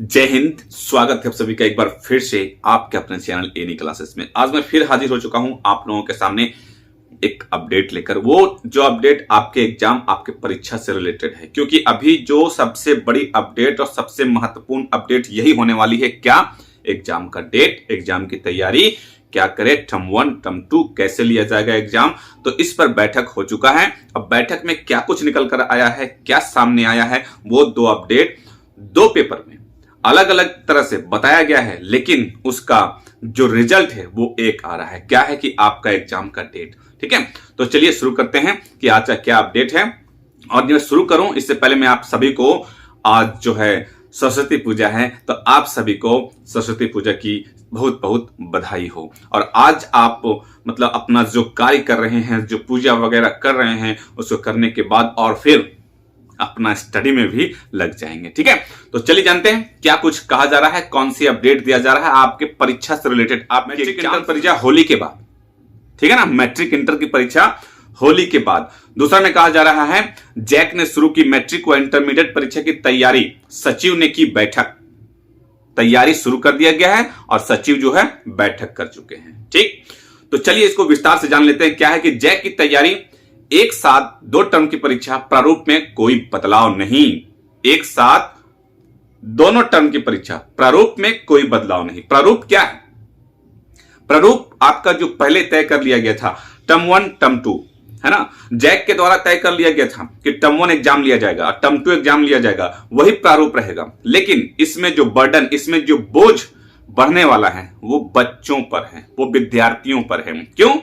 जय हिंद। स्वागत है आप सभी का एक बार फिर से आपके अपने चैनल एनी क्लासेस में। आज मैं फिर हाजिर हो चुका हूं आप लोगों के सामने एक अपडेट लेकर। वो जो अपडेट आपके एग्जाम, आपके परीक्षा से रिलेटेड है, क्योंकि अभी जो सबसे बड़ी अपडेट और सबसे महत्वपूर्ण अपडेट यही होने वाली है। क्या? एग्जाम का डेट, एग्जाम की तैयारी क्या करे, टर्म 1 टर्म 2 कैसे लिया जाएगा एग्जाम। तो इस पर बैठक हो चुका है। अब बैठक में क्या कुछ निकल कर आया है, क्या सामने आया है, वो दो अपडेट दो पेपर में अलग अलग तरह से बताया गया है, लेकिन उसका जो रिजल्ट है वो एक आ रहा है। क्या है कि आपका एग्जाम का डेट। ठीक है, तो चलिए शुरू करते हैं कि आज का क्या अपडेट है। और जब मैं शुरू करूं इससे पहले मैं आप सभी को, आज जो है सरस्वती पूजा है, तो आप सभी को सरस्वती पूजा की बहुत बहुत बधाई हो। और आज आप मतलब अपना जो कार्य कर रहे हैं, जो पूजा वगैरह कर रहे हैं, उसको करने के बाद और फिर अपना स्टडी में भी लग जाएंगे। ठीक है, तो चलिए जानते हैं क्या कुछ कहा जा रहा है, कौन सी अपडेट दिया जा रहा है आपके परीक्षा से रिलेटेड। आप मैट्रिक इंटर परीक्षा होली के बाद, ठीक है ना, मैट्रिक इंटर की परीक्षा होली के बाद। दूसरा में कहा जा रहा है जैक ने शुरू की मैट्रिक व इंटरमीडिएट परीक्षा की तैयारी, सचिव ने की बैठक। तैयारी शुरू कर दिया गया है और सचिव जो है बैठक कर चुके हैं। ठीक, तो चलिए इसको विस्तार से जान लेते हैं। क्या है कि जैक की तैयारी, एक साथ दो टर्म की परीक्षा, प्रारूप में कोई बदलाव नहीं। एक साथ दोनों टर्म की परीक्षा, प्रारूप में कोई बदलाव नहीं। प्रारूप क्या है? प्रारूप आपका जो पहले तय कर लिया गया था, टर्म 1 टर्म 2, है ना, जैक के द्वारा तय कर लिया गया था कि टर्म 1 एग्जाम लिया जाएगा, टर्म 2 एग्जाम लिया जाएगा, वही प्रारूप रहेगा। लेकिन इसमें जो बर्डन, इसमें जो बोझ बढ़ने वाला है वो बच्चों पर है, वो विद्यार्थियों पर है। क्यों?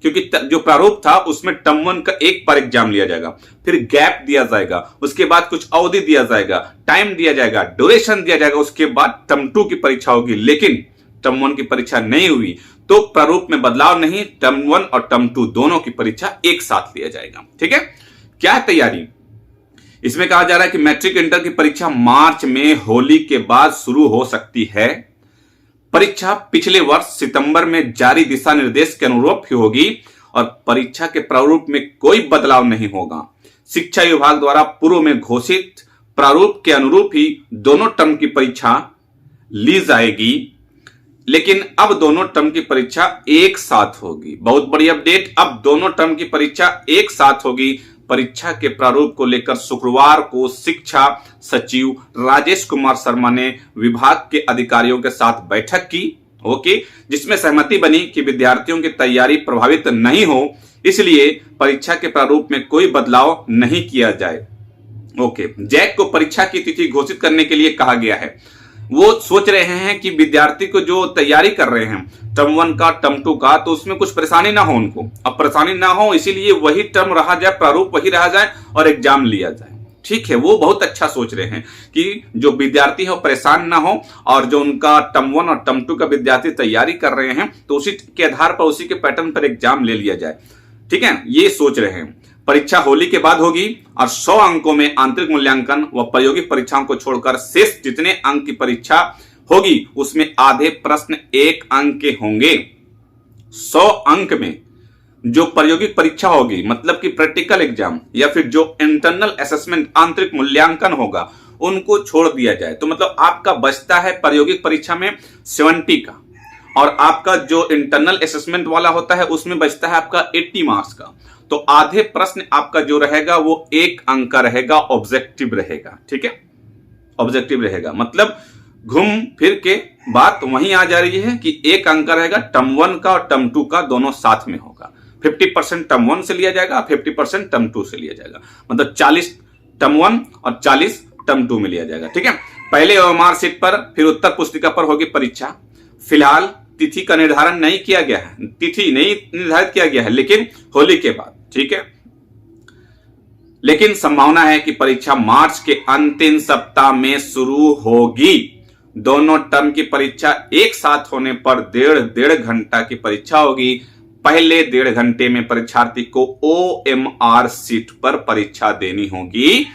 क्योंकि जो प्रारूप था उसमें टर्म 1 का एक बार एग्जाम लिया जाएगा, फिर गैप दिया जाएगा, उसके बाद कुछ अवधि दिया जाएगा, टाइम दिया जाएगा, ड्यूरेशन दिया जाएगा, उसके बाद टर्म 2 की परीक्षा होगी। लेकिन टर्म 1 की परीक्षा नहीं हुई तो प्रारूप में बदलाव नहीं, टर्म 1 और टर्म 2 दोनों की परीक्षा एक साथ लिया जाएगा। ठीक है, क्या है तैयारी? इसमें कहा जा रहा है कि मैट्रिक इंटर की परीक्षा मार्च में होली के बाद शुरू हो सकती है। परीक्षा पिछले वर्ष सितंबर में जारी दिशा निर्देश के अनुरूप ही होगी और परीक्षा के प्रारूप में कोई बदलाव नहीं होगा। शिक्षा विभाग द्वारा पूर्व में घोषित प्रारूप के अनुरूप ही दोनों टर्म की परीक्षा ली जाएगी, लेकिन अब दोनों टर्म की परीक्षा एक साथ होगी। बहुत बड़ी अपडेट, अब दोनों टर्म की परीक्षा एक साथ होगी। परीक्षा के प्रारूप को लेकर शुक्रवार को शिक्षा सचिव राजेश कुमार शर्मा ने विभाग के अधिकारियों के साथ बैठक की, ओके, जिसमें सहमति बनी कि विद्यार्थियों की तैयारी प्रभावित नहीं हो, इसलिए परीक्षा के प्रारूप में कोई बदलाव नहीं किया जाए। ओके, जैक को परीक्षा की तिथि घोषित करने के लिए कहा गया है। वो सोच रहे हैं कि विद्यार्थी को जो तैयारी कर रहे हैं टर्म 1 का, टर्म 2 का, तो उसमें कुछ परेशानी ना हो उनको। अब परेशानी ना हो इसीलिए वही टर्म रहा जाए, प्रारूप वही रहा जाए और एग्जाम लिया जाए। ठीक है, वो बहुत अच्छा सोच रहे हैं कि जो विद्यार्थी हो परेशान ना हो, और जो उनका टर्म 1 और टर्म 2 का विद्यार्थी तैयारी कर रहे हैं तो उसी के आधार पर, उसी के पैटर्न पर एग्जाम ले लिया जाए। ठीक है, ये सोच रहे हैं। परीक्षा होली के बाद होगी और 100 अंकों में आंतरिक मूल्यांकन व प्रायोगिक परीक्षाओं को छोड़कर शेष जितने अंक की परीक्षा होगी उसमें आधे प्रश्न 1 अंक के होंगे। 100 अंक में जो प्रायोगिक परीक्षा होगी, मतलब कि प्रैक्टिकल एग्जाम या फिर जो इंटरनल असेसमेंट, आंतरिक मूल्यांकन होगा, उनको छोड़ दिया जाए तो मतलब आपका बचता है प्रायोगिक परीक्षा में 70 का, और आपका जो इंटरनल असेसमेंट वाला होता है उसमें बचता है आपका 80 मार्क्स का। तो आधे प्रश्न आपका जो रहेगा वो 1 अंक का रहेगा, ऑब्जेक्टिव रहेगा। ठीक है, ऑब्जेक्टिव रहेगा, मतलब घूम फिर के बात वहीं आ जा रही है कि 1 अंक का रहेगा, टर्म 1 का और टर्म 2 का दोनों साथ में होगा। 50% टर्म 1 से लिया जाएगा, 50% टर्म 2 से लिया जाएगा, मतलब 40 टर्म 1 और 40 टर्म 2 में लिया जाएगा। ठीक है, पहले ओएमआर शीट पर, फिर उत्तर पुस्तिका पर होगी परीक्षा। फिलहाल तिथि का निर्धारण नहीं किया गया है, तिथि नहीं निर्धारित किया गया है, लेकिन होली के बाद। ठीक है, लेकिन संभावना है कि परीक्षा मार्च के अंतिम सप्ताह में शुरू होगी। दोनों टर्म की परीक्षा एक साथ होने पर डेढ़ घंटा की परीक्षा होगी। पहले 1.5 घंटे में परीक्षार्थी को ओएमआर शीट पर परीक्षा देनी होगी,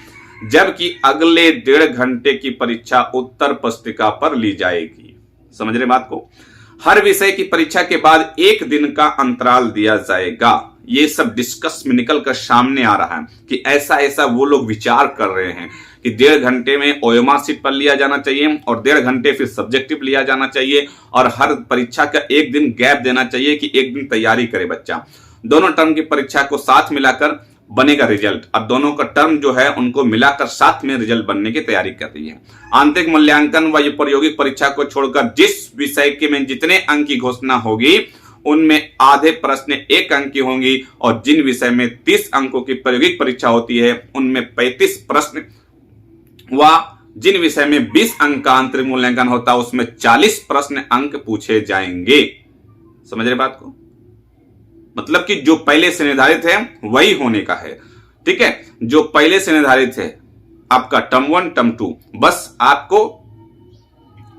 जबकि अगले 1.5 घंटे की परीक्षा उत्तर पुस्तिका पर ली जाएगी। समझ रहे बात को? हर विषय की परीक्षा के बाद 1 दिन का अंतराल दिया जाएगा। ये सब डिस्कस में निकल कर सामने आ रहा है कि ऐसा ऐसा वो लोग विचार कर रहे हैं कि 1.5 घंटे में ओएमआर शीट पर लिया जाना चाहिए और 1.5 घंटे फिर सब्जेक्टिव लिया जाना चाहिए और हर परीक्षा का 1 दिन गैप देना चाहिए कि 1 दिन तैयारी करे बच्चा। दोनों टर्म की परीक्षा को साथ मिलाकर बनेगा रिजल्ट। अब दोनों का टर्म जो है उनको मिलाकर साथ में रिजल्ट बनने की तैयारी कर रही है। आंतरिक मूल्यांकन व प्रायोगिक परीक्षा को छोड़कर जिस विषय के में जितने अंक की घोषणा होगी उनमें आधे प्रश्न 1 अंक की होंगी और जिन विषय में 30 अंकों की प्रायोगिक परीक्षा होती है उनमें 35 प्रश्न व जिन विषय में 20 अंक का आंतरिक मूल्यांकन होता है उसमें 40 प्रश्न अंक पूछे जाएंगे। समझ रहे बात को? मतलब कि जो पहले से निर्धारित है वही होने का है। ठीक है, जो पहले से निर्धारित है आपका टर्म 1 टर्म 2, बस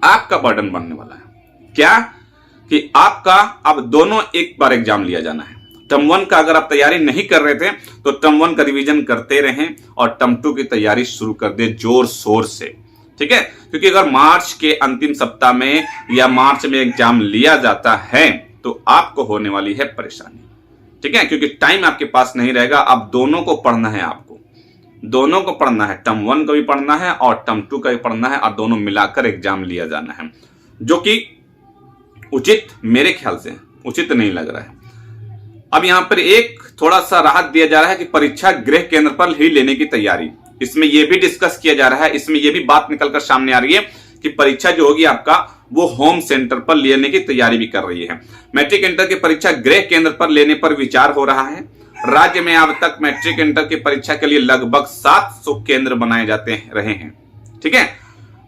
आपका बर्डन बनने वाला है क्या कि आपका अब दोनों एक बार एग्जाम लिया जाना है। टर्म 1 का अगर आप तैयारी नहीं कर रहे थे तो टर्म 1 का रिवीजन करते रहें और टर्म 2 की तैयारी शुरू कर दे जोर शोर से। ठीक है, क्योंकि अगर मार्च के अंतिम सप्ताह में या मार्च में एग्जाम लिया जाता है तो आपको होने वाली है परेशानी। ठीक है, क्योंकि टाइम आपके पास नहीं रहेगा। अब दोनों को पढ़ना है, आपको दोनों को पढ़ना है, टर्म 1 का भी पढ़ना है और टर्म 2 का भी पढ़ना है और दोनों मिलाकर एग्जाम लिया जाना है, जो कि उचित मेरे ख्याल से उचित नहीं लग रहा है। अब यहां पर एक थोड़ा सा राहत दिया जा रहा है कि परीक्षा गृह केंद्र पर ही लेने की तैयारी, इसमें यह भी डिस्कस किया जा रहा है, इसमें यह भी बात निकलकर सामने आ रही है कि परीक्षा जो होगी आपका वो होम सेंटर पर लेने की तैयारी भी कर रही है। मैट्रिक इंटर की परीक्षा गृह केंद्र पर लेने पर विचार हो रहा है। राज्य में अब तक मैट्रिक इंटर की परीक्षा के लिए लगभग 700 केंद्र बनाए जाते रहे हैं। ठीक है,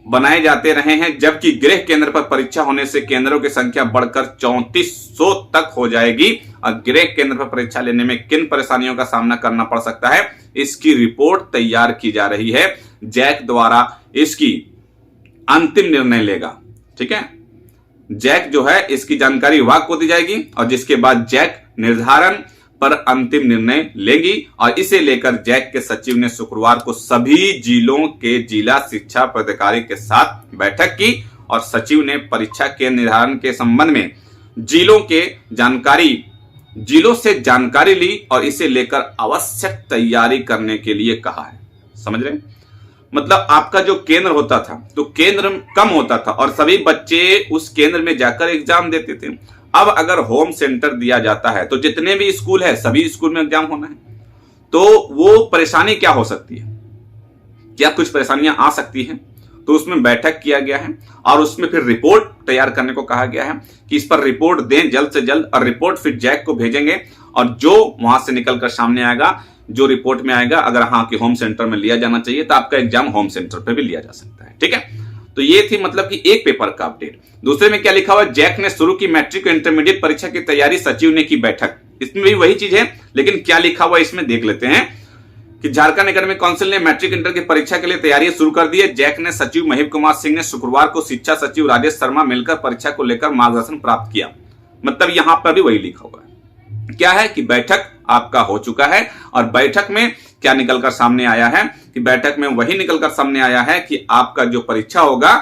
बनाए जाते रहे हैं, जबकि गृह केंद्र पर परीक्षा होने से केंद्रों की संख्या बढ़कर 3400 तक हो जाएगी। और गृह केंद्र पर परीक्षा लेने में किन परेशानियों का सामना करना पड़ सकता है, इसकी रिपोर्ट तैयार की जा रही है। जैक द्वारा इसकी अंतिम निर्णय लेगा। ठीक है, जैक जो है इसकी जानकारी विभाग को दी जाएगी और जिसके बाद जैक निर्धारण पर अंतिम निर्णय लेगी और इसे लेकर जैक के सचिव ने शुक्रवार को सभी जिलों के जिला शिक्षा पदाधिकारी के साथ बैठक की और सचिव ने परीक्षा के निर्धारण के संबंध में जिलों से जानकारी ली और इसे लेकर आवश्यक तैयारी करने के लिए कहा है। समझ रहे हैं? मतलब आपका जो केंद्र होता था तो केंद्र कम होता था और सभी बच्चे उस केंद्र में जाकर एग्जाम देते थे। अब अगर होम सेंटर दिया जाता है तो जितने भी स्कूल है सभी स्कूल में एग्जाम होना है, तो वो परेशानी क्या हो सकती है, क्या कुछ परेशानियां आ सकती हैं। तो उसमें बैठक किया गया है और उसमें फिर रिपोर्ट तैयार करने को कहा गया है कि इस पर रिपोर्ट दें जल्द से जल्द और रिपोर्ट फिर जैक को भेजेंगे और जो वहां से निकलकर सामने आएगा, जो रिपोर्ट में आएगा, अगर हाँ कि होम सेंटर में लिया जाना चाहिए तो आपका एग्जाम होम सेंटर पे भी लिया जा सकता है। ठीक है, तो ये थी मतलब कि एक पेपर का अपडेट। दूसरे में क्या लिखा हुआ, जैक ने शुरू की मैट्रिक इंटरमीडिएट परीक्षा की तैयारी, सचिव ने की बैठक। इसमें भी वही चीज है, लेकिन क्या लिखा हुआ इसमें देख लेते हैं कि झारखंड एकेडमिक काउंसिल ने मैट्रिक इंटर की परीक्षा के लिए तैयारी शुरू कर दी है। जैक ने सचिव महेश कुमार सिंह ने शुक्रवार को शिक्षा सचिव राजेश शर्मा मिलकर परीक्षा को लेकर मार्गदर्शन प्राप्त किया। मतलब यहां पर भी वही लिखा हुआ है, क्या है कि बैठक आपका हो चुका है और बैठक में क्या निकलकर सामने आया है कि बैठक में वही निकलकर सामने आया है कि आपका जो परीक्षा होगा,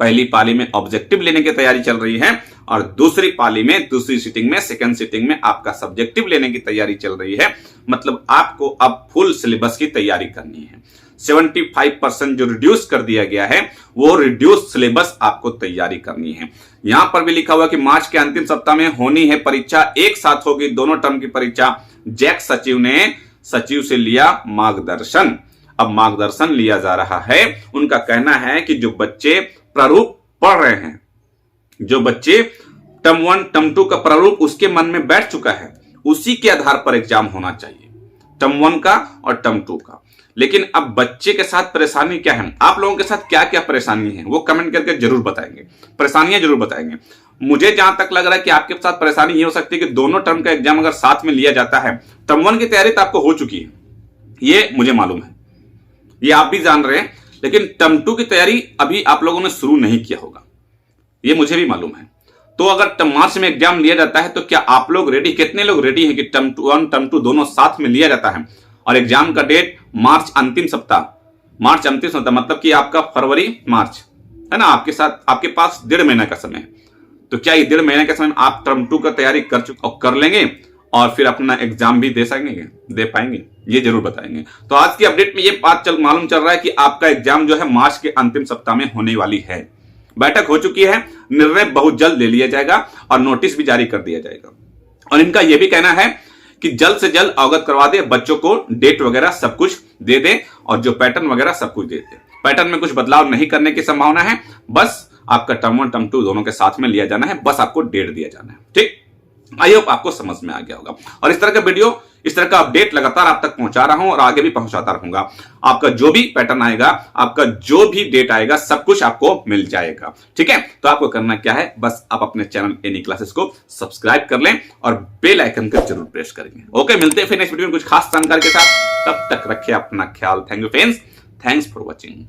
पहली पाली में ऑब्जेक्टिव लेने की तैयारी चल रही है और दूसरी पाली में, दूसरी सीटिंग में, सेकंड सीटिंग में आपका सब्जेक्टिव लेने की तैयारी चल रही है। मतलब आपको अब फुल सिलेबस की तैयारी करनी है। 75% जो रिड्यूस कर दिया गया है वो रिड्यूस सिलेबस आपको तैयारी करनी है। यहां पर भी लिखा हुआ कि मार्च के अंतिम सप्ताह में होनी है परीक्षा, एक साथ होगी दोनों टर्म की परीक्षा। जैक सचिव ने सचिव से लिया मार्गदर्शन। अब मार्गदर्शन लिया जा रहा है। उनका कहना है कि जो बच्चे प्रारूप पढ़ रहे हैं, जो बच्चे टर्म 1 टर्म 2 का प्रारूप उसके मन में बैठ चुका है, उसी के आधार पर एग्जाम होना चाहिए, टर्म 1 का और टर्म 2 का। लेकिन अब बच्चे के साथ परेशानी क्या है, आप लोगों के साथ क्या क्या परेशानी है वो कमेंट करके जरूर बताएंगे, परेशानियां जरूर बताएंगे। मुझे जहां तक लग रहा है कि आपके साथ परेशानी ये हो सकती है कि दोनों टर्म का एग्जाम अगर साथ में लिया जाता है, टर्म 1 की तैयारी तो आपको हो चुकी है, ये मुझे मालूम है, ये आप भी जान रहे हैं, लेकिन टर्म 2 की तैयारी अभी आप लोगों ने शुरू नहीं किया होगा, ये मुझे भी मालूम है। तो अगर मार्च में एग्जाम लिया जाता है तो क्या आप लोग रेडी, कितने लोग रेडी हैं कि टर्म 1 टर्म 2 दोनों साथ में लिया जाता है और एग्जाम का डेट मार्च अंतिम सप्ताह मतलब कि आपका फरवरी मार्च है ना, आपके पास 1.5 महीना का समय है। तो क्या ये 1.5 महीने के समय में आप टर्म 2 का तैयारी कर लेंगे और फिर अपना एग्जाम भी दे पाएंगे, ये जरूर बताएंगे। तो आज की अपडेट में ये बात मालूम चल रहा है कि आपका एग्जाम जो है मार्च के अंतिम सप्ताह में होने वाली है। बैठक हो चुकी है, निर्णय बहुत जल्द ले लिया जाएगा और नोटिस भी जारी कर दिया जाएगा। और इनका यह भी कहना है कि जल्द से जल्द अवगत करवा दे, बच्चों को डेट वगैरह सब कुछ दे दे और जो पैटर्न वगैरह सब कुछ दे दे। पैटर्न में कुछ बदलाव नहीं करने की संभावना है, बस आपका टर्म 1 टर्म 2 दोनों के साथ में लिया जाना है, बस आपको डेट दिया जाना है। ठीक, आई होप आपको समझ में आ गया होगा। और इस तरह का वीडियो, इस तरह का अपडेट लगातार आप तक पहुंचा रहा हूं और आगे भी पहुंचाता रहूंगा। आपका जो भी पैटर्न आएगा, आपका जो भी डेट आएगा, सब कुछ आपको मिल जाएगा। ठीक है, तो आपको करना क्या है, बस आप अपने चैनल एनी क्लासेस को सब्सक्राइब कर लें और बेल आइकन को जरूर प्रेस करेंगे। ओके, मिलते हैं फिर नेक्स्ट वीडियो में कुछ खास जानकारी के साथ। तब तक रखिए अपना ख्याल। Thank you friends, thanks for watching.